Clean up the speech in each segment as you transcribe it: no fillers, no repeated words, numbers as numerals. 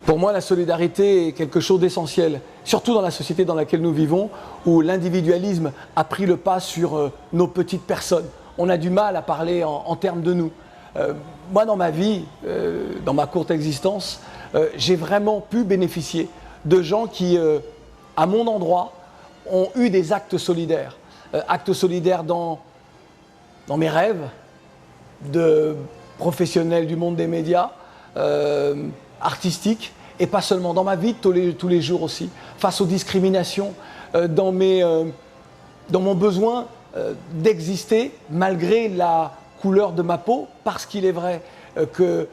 Pour moi, la solidarité est quelque chose d'essentiel, surtout dans la société dans laquelle nous vivons, où l'individualisme a pris le pas sur nos petites personnes. On a du mal à parler en termes de nous. Moi, dans ma vie, dans ma courte existence, j'ai vraiment pu bénéficier de gens qui, à mon endroit, ont eu des actes solidaires. Actes solidaires dans mes rêves de professionnels du monde des médias, artistiques, et pas seulement dans ma vie de tous les jours aussi, face aux discriminations, dans mon besoin d'exister malgré la couleur de ma peau, parce qu'il est vrai que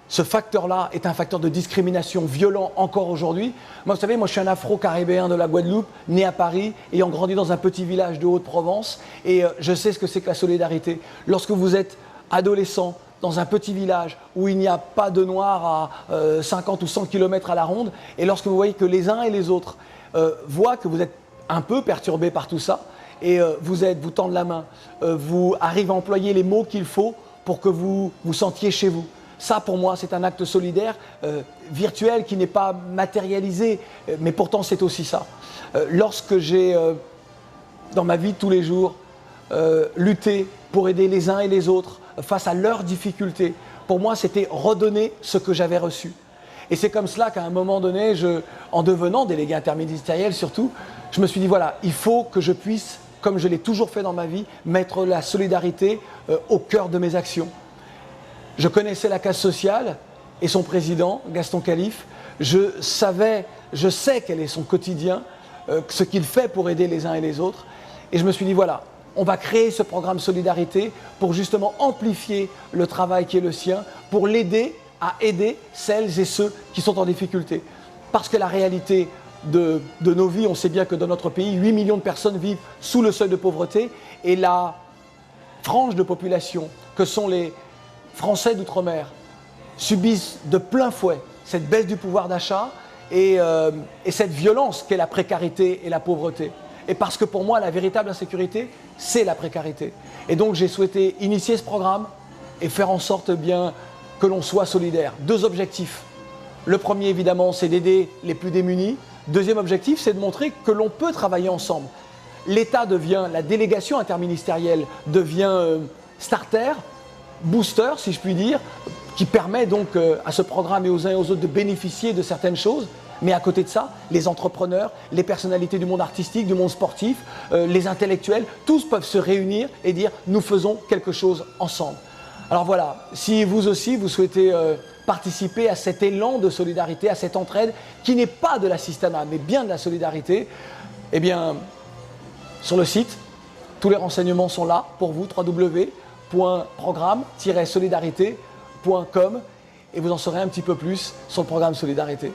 ce facteur-là est un facteur de discrimination violent encore aujourd'hui. Moi, vous savez, moi je suis un afro-caribéen de la Guadeloupe, né à Paris, ayant grandi dans un petit village de Haute-Provence, et je sais ce que c'est que la solidarité. Lorsque vous êtes adolescent, dans un petit village où il n'y a pas de noirs à 50 ou 100 km à la ronde, et lorsque vous voyez que les uns et les autres voient que vous êtes un peu perturbé par tout ça, et vous tendent la main, vous arrivez à employer les mots qu'il faut pour que vous vous sentiez chez vous. Ça, pour moi, c'est un acte solidaire, virtuel, qui n'est pas matérialisé, mais pourtant c'est aussi ça. Lorsque j'ai, dans ma vie de tous les jours, lutté pour aider les uns et les autres face à leurs difficultés, pour moi, c'était redonner ce que j'avais reçu. Et c'est comme cela qu'à un moment donné, en devenant délégué interministériel surtout, je me suis dit, voilà, il faut que je puisse, comme je l'ai toujours fait dans ma vie, mettre la solidarité au cœur de mes actions. Je connaissais la case sociale et son président, Gaston Calife. Je sais quel est son quotidien, ce qu'il fait pour aider les uns et les autres. Et je me suis dit, voilà, on va créer ce programme Solidarité pour justement amplifier le travail qui est le sien, pour l'aider à aider celles et ceux qui sont en difficulté. Parce que la réalité de nos vies, on sait bien que dans notre pays, 8 millions de personnes vivent sous le seuil de pauvreté, et la frange de population que sont les Français d'outre-mer subissent de plein fouet cette baisse du pouvoir d'achat et cette violence qu'est la précarité et la pauvreté. Et parce que pour moi, la véritable insécurité, c'est la précarité. Et donc j'ai souhaité initier ce programme et faire en sorte bien que l'on soit solidaire. Deux objectifs. Le premier, évidemment, c'est d'aider les plus démunis. Deuxième objectif, c'est de montrer que l'on peut travailler ensemble. L'État devient, la délégation interministérielle devient starter, booster, si je puis dire, qui permet donc à ce programme et aux uns et aux autres de bénéficier de certaines choses. Mais à côté de ça, les entrepreneurs, les personnalités du monde artistique, du monde sportif, les intellectuels, tous peuvent se réunir et dire « nous faisons quelque chose ensemble ». Alors voilà, si vous aussi, vous souhaitez participer à cet élan de solidarité, à cette entraide, qui n'est pas de l'assistanat, mais bien de la solidarité, eh bien, sur le site, tous les renseignements sont là pour vous, www.programme-solidarité.com, et vous en saurez un petit peu plus sur le programme Solidarité.